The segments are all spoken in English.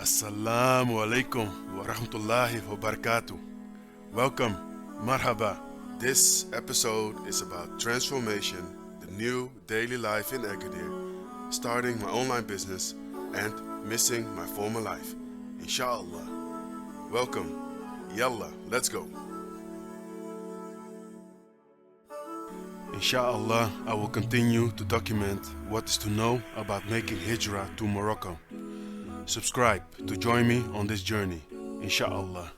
Assalamu alaikum wa rahmatullahi wa barakatuh. Welcome, marhaba. This episode is about transformation, the new daily life in Agadir, starting my online business, and missing my former life. Inshallah. Welcome. Yalla, let's go. Inshallah, I will continue to document what is to know about making Hijrah to Morocco. Subscribe to join me on this journey, inshallah.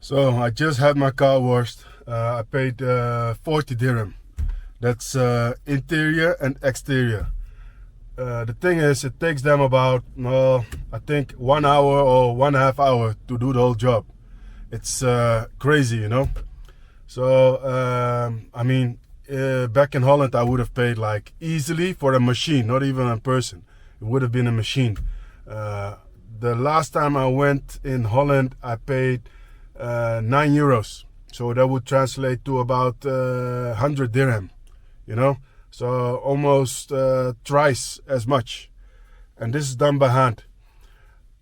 So I just had my car washed. I paid 40 dirham. That's interior and exterior. The thing is, it takes them about, I think 1 hour or 1.5 hours to do the whole job. It's crazy, you know. So, back in Holland, I would have paid like easily for a machine, not even a person. It would have been a machine. The last time I went in Holland, I paid 9 euros. So that would translate to about 100 dirham, you know. So almost thrice as much. And this is done by hand.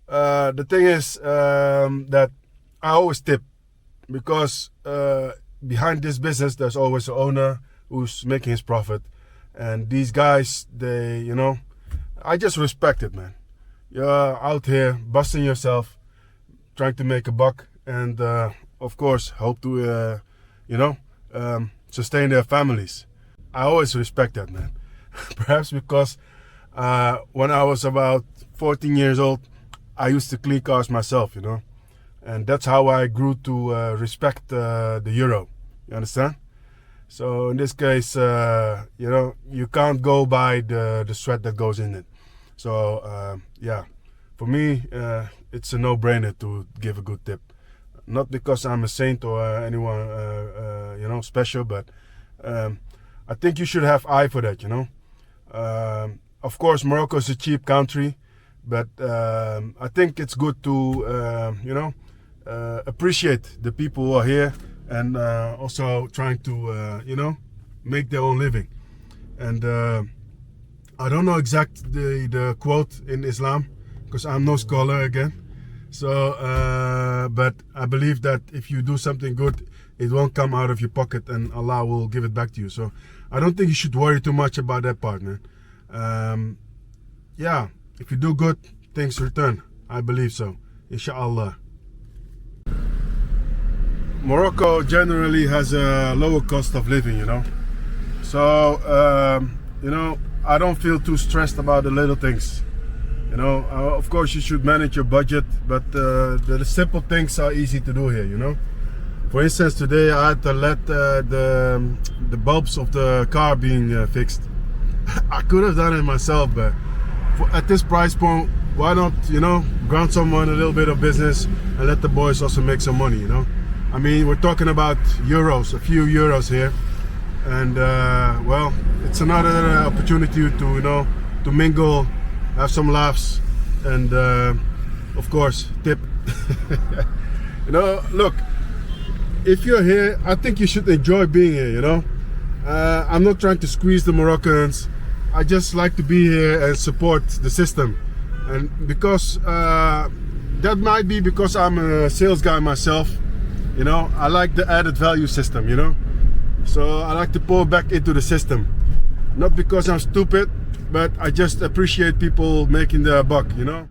The thing is that I always tip, because behind this business there's always an owner who's making his profit, and these guys, they, you know, I just respect it, man. You're out here busting yourself, trying to make a buck, and of course hope to sustain their families. I always respect that, man. Perhaps because when I was about 14 years old, I used to clean cars myself, you know. And that's how I grew to respect the euro. You understand? So in this case, you can't go by the sweat that goes in it. So for me, it's a no-brainer to give a good tip. Not because I'm a saint or anyone, special, but I think you should have eye for that, you know. Of course, Morocco is a cheap country, but I think it's good to, appreciate the people who are here, and also trying to, make their own living. And I don't know exactly the quote in Islam, because I'm no scholar again. So, but I believe that if you do something good, it won't come out of your pocket, and Allah will give it back to you. So I don't think you should worry too much about that part, man. If you do good, things return. I believe so, inshallah. Morocco generally has a lower cost of living, you know. So, I don't feel too stressed about the little things. You know, of course you should manage your budget, but the simple things are easy to do here, you know. For instance, today I had to let the bulbs of the car being fixed. I could have done it myself, but at this price point, why not, grant someone a little bit of business and let the boys also make some money, you know. I mean, we're talking about euros, a few euros here, and it's another opportunity to mingle, have some laughs, and of course tip. Look, if you're here, I think you should enjoy being here, you know. I'm not trying to squeeze the Moroccans. I just like to be here and support the system. And because that might be because I'm a sales guy myself, you know, I like the added value system, you know. So I like to pour back into the system. Not because I'm stupid, but I just appreciate people making their buck, you know.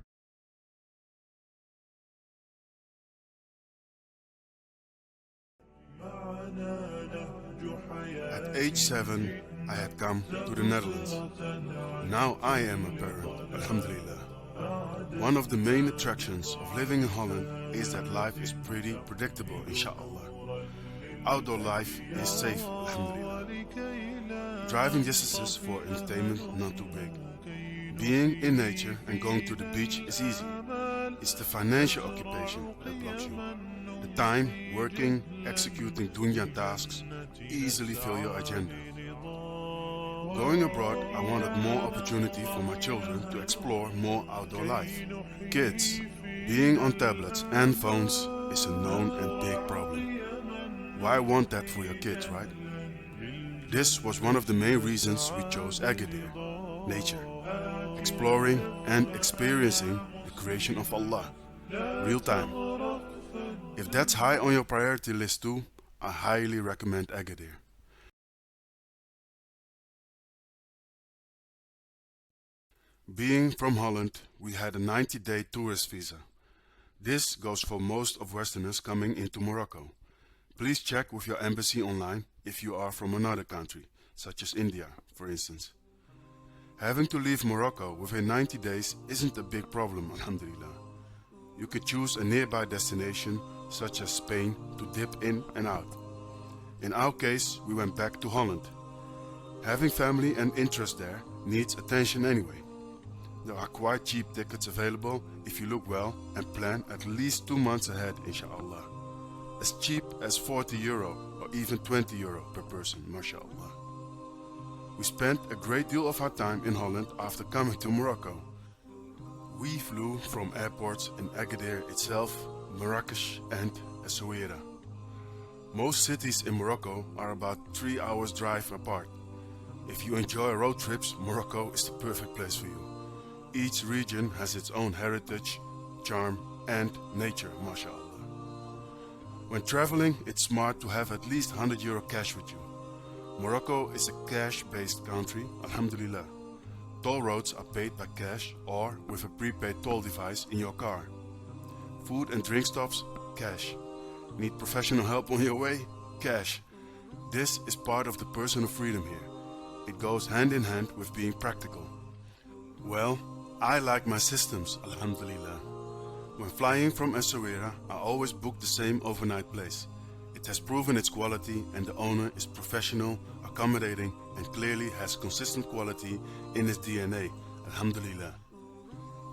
At age 7, I had come to the Netherlands. Now I am a parent, alhamdulillah. One of the main attractions of living in Holland is that life is pretty predictable, inshallah. Outdoor life is safe, alhamdulillah. Driving distances for entertainment not too big. Being in nature and going to the beach is easy. It's the financial occupation that blocks you. The time, working, executing dunya tasks easily fill your agenda. Going abroad, I wanted more opportunity for my children to explore more outdoor life. Kids, being on tablets and phones is a known and big problem. Why want that for your kids, right? This was one of the main reasons we chose Agadir, nature, exploring and experiencing the creation of Allah, real time. If that's high on your priority list too, I highly recommend Agadir. Being from Holland, we had a 90-day tourist visa. This goes for most of Westerners coming into Morocco. Please check with your embassy online if you are from another country, such as India, for instance. Having to leave Morocco within 90 days isn't a big problem, alhamdulillah. You could choose a nearby destination, such as Spain, to dip in and out. In our case, we went back to Holland. Having family and interest there needs attention anyway. There are quite cheap tickets available if you look well and plan at least 2 months ahead, inshallah. As cheap as €40 or even €20 per person, mashallah. We spent a great deal of our time in Holland after coming to Morocco. We flew from airports in Agadir itself, Marrakesh and Essaouira. Most cities in Morocco are about 3 hours drive apart. If you enjoy road trips, Morocco is the perfect place for you. Each region has its own heritage, charm and nature, mashallah. When traveling, it's smart to have at least €100 cash with you. Morocco is a cash-based country, alhamdulillah. Toll roads are paid by cash or with a prepaid toll device in your car. Food and drink stops, cash. Need professional help on your way? Cash. This is part of the personal freedom here. It goes hand in hand with being practical. Well, I like my systems, alhamdulillah. When flying from Essaouira, I always book the same overnight place. It has proven its quality and the owner is professional, accommodating and clearly has consistent quality in his DNA, alhamdulillah.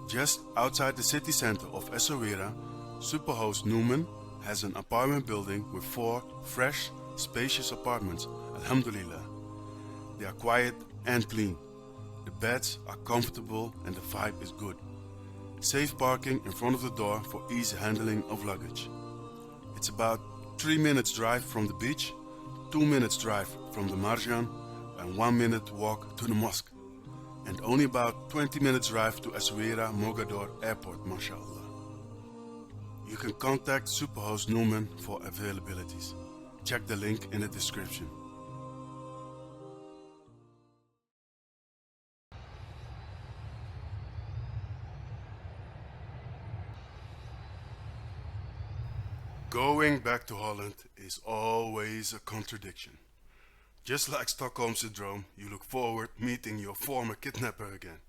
Just outside the city center of Essaouira, superhost Newman has an apartment building with 4 fresh, spacious apartments, alhamdulillah. They are quiet and clean. The beds are comfortable and the vibe is good. Safe parking in front of the door for easy handling of luggage. It's about 3 minutes drive from the beach, 2 minutes drive from the Marjan and 1 minute walk to the mosque. And only about 20 minutes drive to Essaouira Mogador Airport, mashallah. You can contact Superhost Newman for availabilities. Check the link in the description. Going back to Holland is always a contradiction. Just like Stockholm Syndrome, you look forward meeting your former kidnapper again.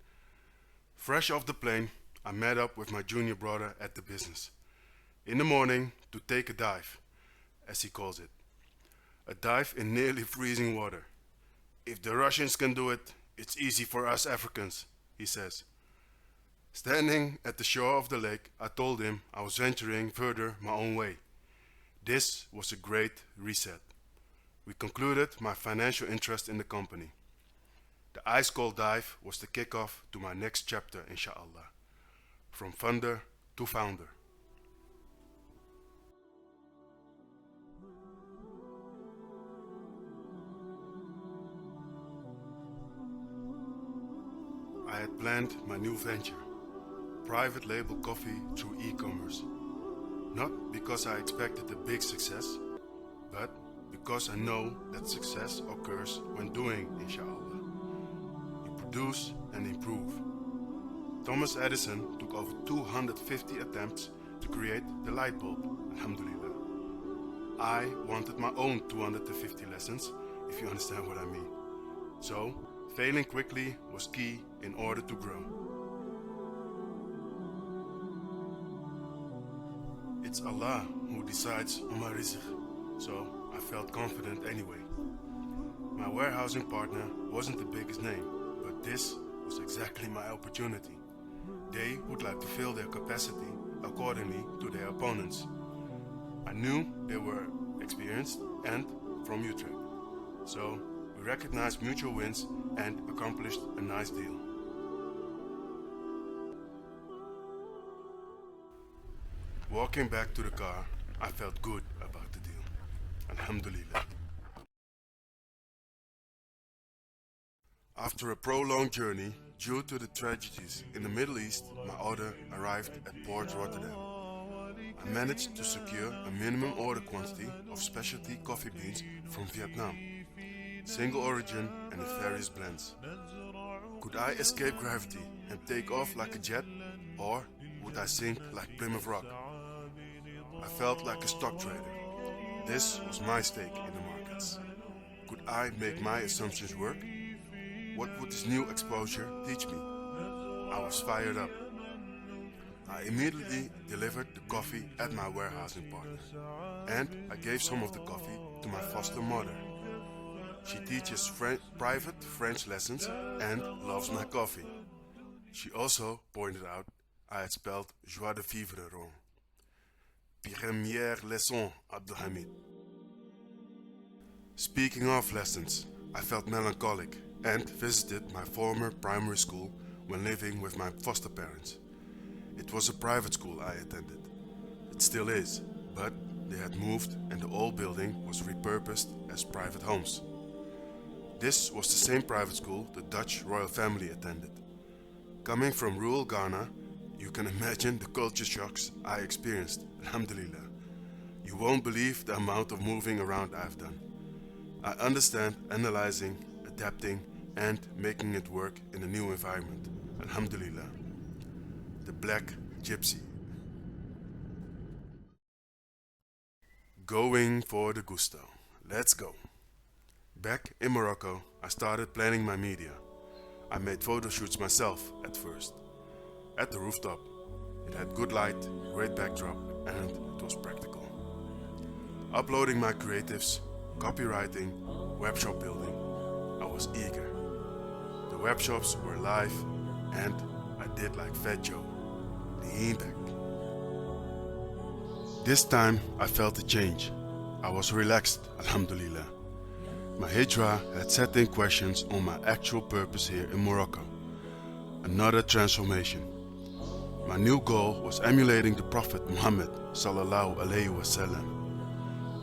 Fresh off the plane, I met up with my junior brother at the business. In the morning, to take a dive, as he calls it. A dive in nearly freezing water. If the Russians can do it, it's easy for us Africans, he says. Standing at the shore of the lake, I told him I was venturing further my own way. This was a great reset. We concluded my financial interest in the company. The ice-cold dive was the kickoff to my next chapter, inshallah. From funder to founder. I had planned my new venture, private label coffee through e-commerce. Not because I expected a big success, but because I know that success occurs when doing, inshallah. You produce and improve. Thomas Edison took over 250 attempts to create the light bulb, alhamdulillah. I wanted my own 250 lessons, if you understand what I mean. So, failing quickly was key in order to grow. It's Allah who decides on my rizq, so I felt confident anyway. My warehousing partner wasn't the biggest name, but this was exactly my opportunity. They would like to fill their capacity accordingly to their opponents. I knew they were experienced and from Utrecht, so we recognized mutual wins and accomplished a nice deal. Walking back to the car, I felt good about the deal. Alhamdulillah. After a prolonged journey, due to the tragedies in the Middle East, my order arrived at Port Rotterdam. I managed to secure a minimum order quantity of specialty coffee beans from Vietnam, single origin and in various blends. Could I escape gravity and take off like a jet, or would I sink like Plymouth Rock? I felt like a stock trader. This was my stake in the markets. Could I make my assumptions work? What would this new exposure teach me? I was fired up. I immediately delivered the coffee at my warehousing partner, and I gave some of the coffee to my foster mother. She teaches private French lessons and loves my coffee. She also pointed out I had spelled joie de vivre wrong. Première leçon, Abdelhamid. Speaking of lessons, I felt melancholic and visited my former primary school when living with my foster parents. It was a private school I attended. It still is, but they had moved and the old building was repurposed as private homes. This was the same private school the Dutch royal family attended. Coming from rural Ghana, you can imagine the culture shocks I experienced, alhamdulillah. You won't believe the amount of moving around I've done. I understand analyzing, adapting, and making it work in a new environment, alhamdulillah. The Black Gypsy. Going for the gusto. Let's go. Back in Morocco, I started planning my media. I made photo shoots myself at first. At the rooftop. It had good light, great backdrop, and it was practical. Uploading my creatives, copywriting, webshop building. I was eager. The webshops were live, and I did like Fat Joe. Lean back. This time I felt a change. I was relaxed, alhamdulillah. My Hijra had set in questions on my actual purpose here in Morocco. Another transformation. My new goal was emulating the Prophet Muhammad sallallahu alaihi wasallam.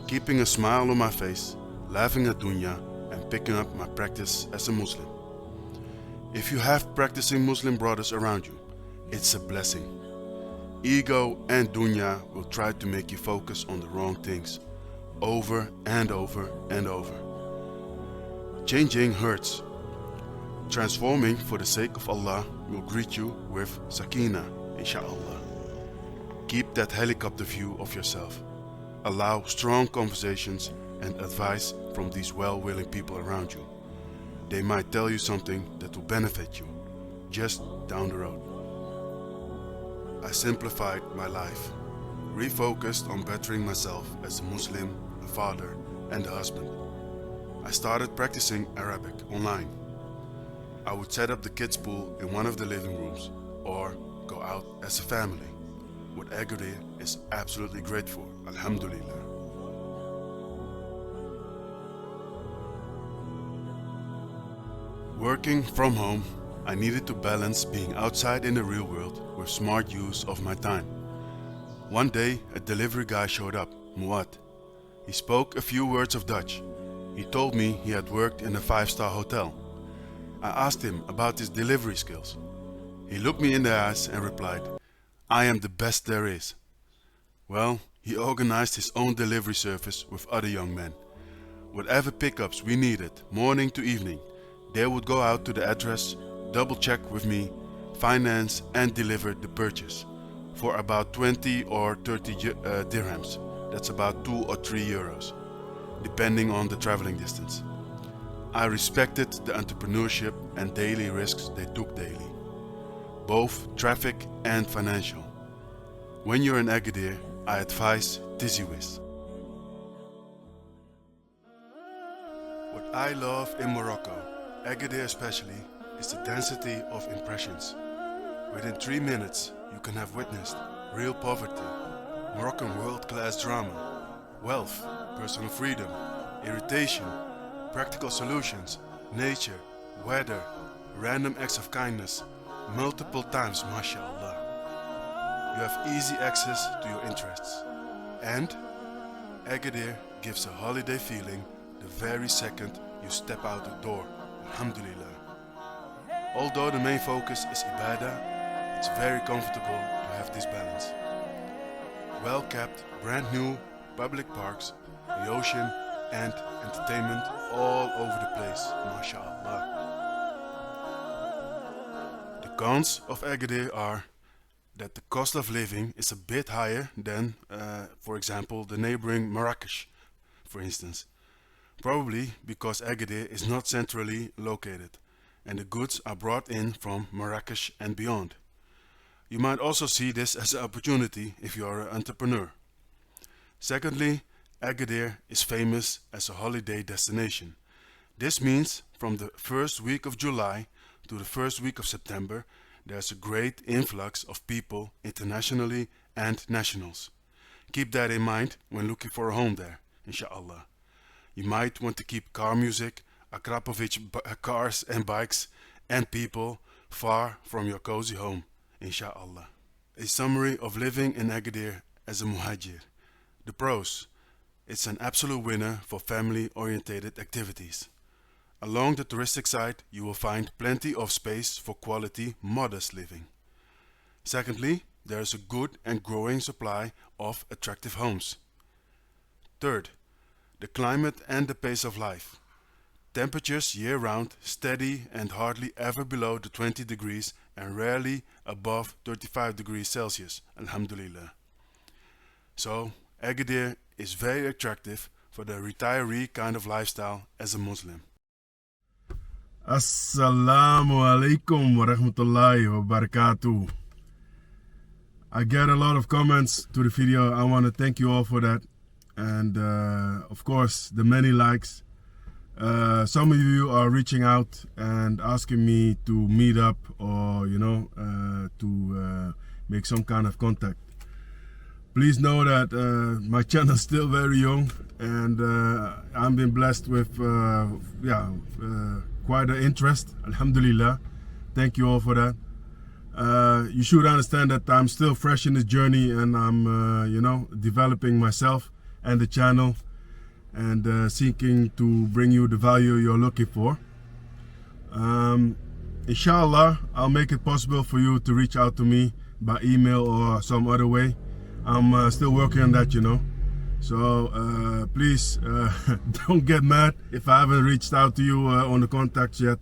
Keeping a smile on my face, laughing at dunya, and picking up my practice as a Muslim. If you have practicing Muslim brothers around you, it's a blessing. Ego and dunya will try to make you focus on the wrong things, over and over and over. Changing hurts. Transforming for the sake of Allah will greet you with sakina, inshallah. Keep that helicopter view of yourself. Allow strong conversations and advice from these well-willing people around you. They might tell you something that will benefit you, just down the road. I simplified my life, refocused on bettering myself as a Muslim, a father, and a husband. I started practicing Arabic online. I would set up the kids' pool in one of the living rooms, or go out as a family. What Agadir is absolutely great for, alhamdulillah. Working from home, I needed to balance being outside in the real world with smart use of my time. One day, a delivery guy showed up, Muad. He spoke a few words of Dutch. He told me he had worked in a 5-star hotel. I asked him about his delivery skills. He looked me in the eyes and replied, "I am the best there is." Well, he organized his own delivery service with other young men. Whatever pickups we needed, morning to evening, they would go out to the address, double check with me, finance and deliver the purchase for about 20 or 30 dirhams. That's about 2 or 3 euros, depending on the traveling distance. I respected the entrepreneurship and daily risks they took daily, both traffic and financial. When you're in Agadir, I advise Tiziwiz. What I love in Morocco, Agadir especially, is the density of impressions. Within 3 minutes, you can have witnessed real poverty, Moroccan world-class drama, wealth, personal freedom, irritation, practical solutions, nature, weather, random acts of kindness, multiple times, mashallah. You have easy access to your interests. And Agadir gives a holiday feeling the very second you step out the door. Alhamdulillah. Although the main focus is ibadah, it's very comfortable to have this balance. Well kept, brand new public parks, the ocean and entertainment all over the place, mashallah. The cons of Agadir are that the cost of living is a bit higher than, for example, the neighboring Marrakesh, for instance. Probably because Agadir is not centrally located and the goods are brought in from Marrakesh and beyond. You might also see this as an opportunity if you are an entrepreneur. Secondly, Agadir is famous as a holiday destination. This means from the first week of July to the first week of September, there's a great influx of people internationally and nationals. Keep that in mind when looking for a home there, inshallah. You might want to keep car music, Akrapovic cars and bikes and people far from your cozy home, inshallah. A summary of living in Agadir as a muhajir. The pros. It's an absolute winner for family-oriented activities. Along the touristic side, you will find plenty of space for quality, modest living. Secondly, there is a good and growing supply of attractive homes. Third, the climate and the pace of life. Temperatures year-round, steady and hardly ever below the 20 degrees and rarely above 35 degrees Celsius, alhamdulillah. So, Agadir is very attractive for the retiree kind of lifestyle as a Muslim. Assalamu alaikum wa rahmatullahi wa barakatuh. I get a lot of comments to the video. I want to thank you all for that. And of course, the many likes. Some of you are reaching out and asking me to meet up or, to make some kind of contact. Please know that my channel is still very young and I've been blessed with quite an interest, alhamdulillah. Thank you all for that. You should understand that I'm still fresh in this journey and I'm, developing myself and the channel and seeking to bring you the value you're looking for. Inshallah, I'll make it possible for you to reach out to me by email or some other way. I'm still working on that, So please don't get mad if I haven't reached out to you on the contacts yet,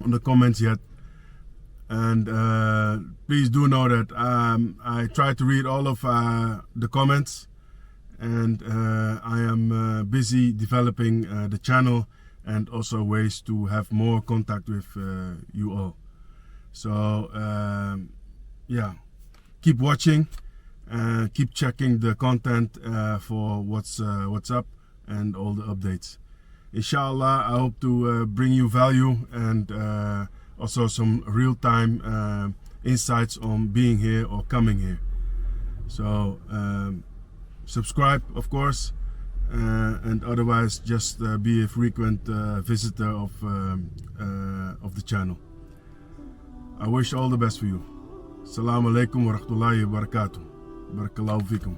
on the comments yet. And please do know that I try to read all of the comments. And I am busy developing the channel and also ways to have more contact with you all. So keep watching, keep checking the content for what's up and all the updates. Inshallah, I hope to bring you value and also some real-time insights on being here or coming here. So subscribe, of course, and otherwise just be a frequent visitor of the channel. I wish all the best for you. Assalamu alaikum wa rahmatullahi wa barakatuh. Barakallahu fikum.